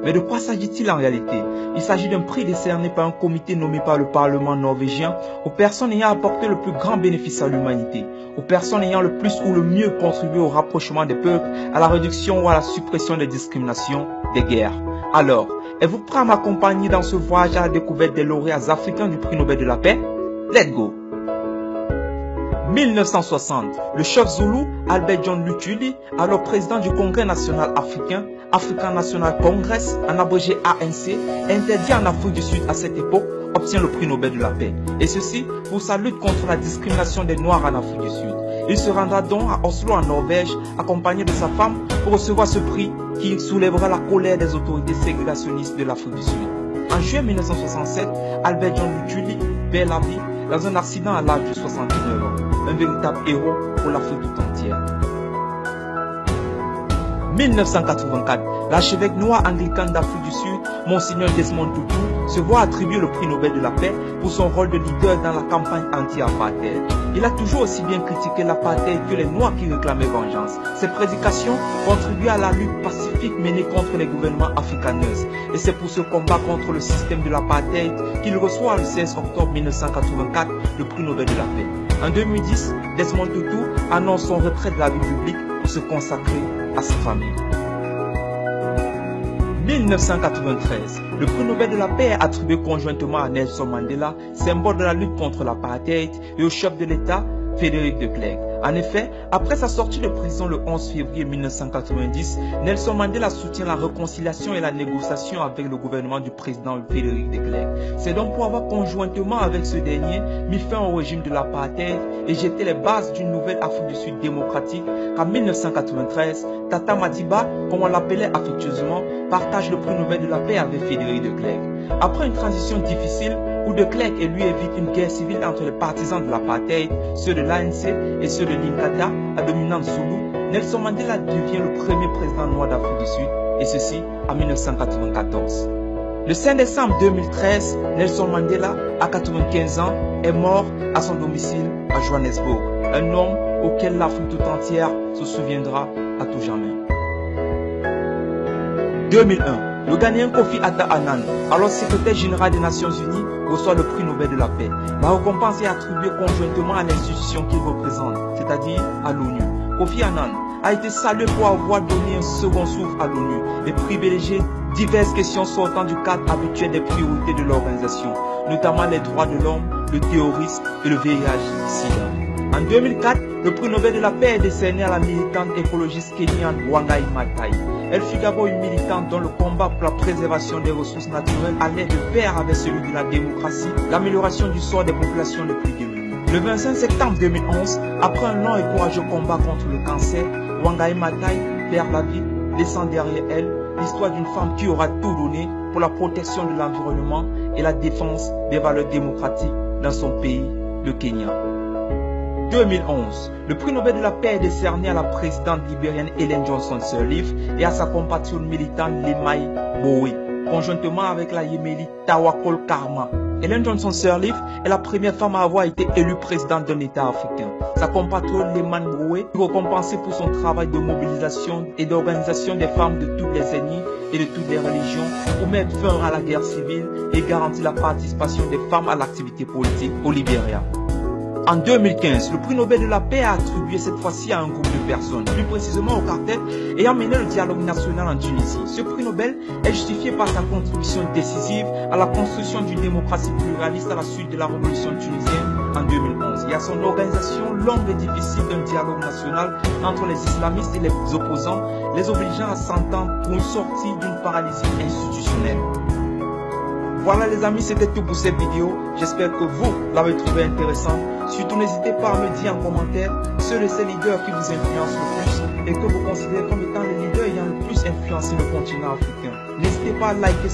Mais de quoi s'agit-il en réalité? Il s'agit d'un prix décerné par un comité nommé par le Parlement norvégien aux personnes ayant apporté le plus grand bénéfice à l'humanité, aux personnes ayant le plus ou le mieux contribué au rapprochement des peuples, à la réduction ou à la suppression des discriminations, des guerres. Alors, êtes-vous prêt à m'accompagner dans ce voyage à la découverte des lauréats africains du prix Nobel de la paix? Let's go! 1960, le chef zoulou Albert John Luthuli, alors président du Congrès national africain, African National Congress, en abrégé ANC, interdit en Afrique du Sud à cette époque, obtient le prix Nobel de la paix. Et ceci pour sa lutte contre la discrimination des Noirs en Afrique du Sud. Il se rendra donc à Oslo en Norvège, accompagné de sa femme, pour recevoir ce prix qui soulèvera la colère des autorités ségrégationnistes de l'Afrique du Sud. En juillet 1967, Albert John Luthuli perd la vie dans un accident à l'âge de 69 ans. Un véritable héros pour l'Afrique tout entière. 1984, l'archevêque noir anglican d'Afrique du Sud, Monseigneur Desmond Tutu, se voit attribuer le prix Nobel de la paix pour son rôle de leader dans la campagne anti-apartheid. Il a toujours aussi bien critiqué l'apartheid que les Noirs qui réclamaient vengeance. Ses prédications contribuent à la lutte pacifique menée contre les gouvernements africaneurs. Et c'est pour ce combat contre le système de l'apartheid qu'il reçoit le 16 octobre 1984 le prix Nobel de la paix. En 2010, Desmond Tutu annonce son retrait de la vie publique pour se consacrer à sa famille. 1993, le prix Nobel de la paix est attribué conjointement à Nelson Mandela, symbole de la lutte contre l'apartheid, et au chef de l'État, Frédéric de Klerk. En effet, après sa sortie de prison le 11 février 1990, Nelson Mandela soutient la réconciliation et la négociation avec le gouvernement du président Frédéric de Klerk. C'est donc pour avoir conjointement avec ce dernier mis fin au régime de l'apartheid et jeté les bases d'une nouvelle Afrique du Sud démocratique qu'en 1993, Tata Madiba, comme on l'appelait affectueusement, partage le prix Nobel de la paix avec Frédéric de Klerk. Après une transition difficile, où de Klerk et lui évite une guerre civile entre les partisans de l'apartheid, ceux de l'ANC et ceux de l'Inkatha, la dominante Zoulou, Nelson Mandela devient le premier président noir d'Afrique du Sud, et ceci en 1994. Le 5 décembre 2013, Nelson Mandela, à 95 ans, est mort à son domicile à Johannesburg, un homme auquel l'Afrique tout entière se souviendra à tout jamais. 2001. Le Ghanéen Kofi Annan, alors secrétaire général des Nations Unies, reçoit le prix Nobel de la paix. La récompense est attribuée conjointement à l'institution qu'il représente, c'est-à-dire à l'ONU. Kofi Annan a été salué pour avoir donné un second souffle à l'ONU et privilégié diverses questions sortant du cadre habituel des priorités de l'organisation, notamment les droits de l'homme, le terrorisme et le VIH-Sida. En 2004, le prix Nobel de la paix est décerné à la militante écologiste kenyane Wangari Maathai. Elle fut d'abord une militante dont le combat pour la préservation des ressources naturelles allait de pair avec celui de la démocratie, l'amélioration du sort des populations les plus démunies. Le 25 septembre 2011, après un long et courageux combat contre le cancer, Wangari Maathai perd la vie, laissant derrière elle l'histoire d'une femme qui aura tout donné pour la protection de l'environnement et la défense des valeurs démocratiques dans son pays, le Kenya. 2011, le prix Nobel de la paix est décerné à la présidente libérienne Ellen Johnson Sirleaf et à sa compatriote militante Lemay Bowe, conjointement avec la yéménite Tawakkol Karma. Ellen Johnson Sirleaf est la première femme à avoir été élue présidente d'un État africain. Sa compatriote Lemay Bowe est récompensée pour son travail de mobilisation et d'organisation des femmes de toutes les ethnies et de toutes les religions pour mettre fin à la guerre civile et garantir la participation des femmes à l'activité politique au Libéria. En 2015, le prix Nobel de la paix a attribué cette fois-ci à un groupe de personnes, plus précisément au quartet ayant mené le dialogue national en Tunisie. Ce prix Nobel est justifié par sa contribution décisive à la construction d'une démocratie pluraliste à la suite de la révolution tunisienne en 2011 et à son organisation longue et difficile d'un dialogue national entre les islamistes et les opposants, les obligeant à s'entendre pour une sortie d'une paralysie institutionnelle. Voilà les amis, c'était tout pour cette vidéo. J'espère que vous l'avez trouvé intéressant. Surtout n'hésitez pas à me dire en commentaire ceux de ces leaders qui vous influencent le plus et que vous considérez comme étant les leaders ayant le plus influencé le continent africain. N'hésitez pas à liker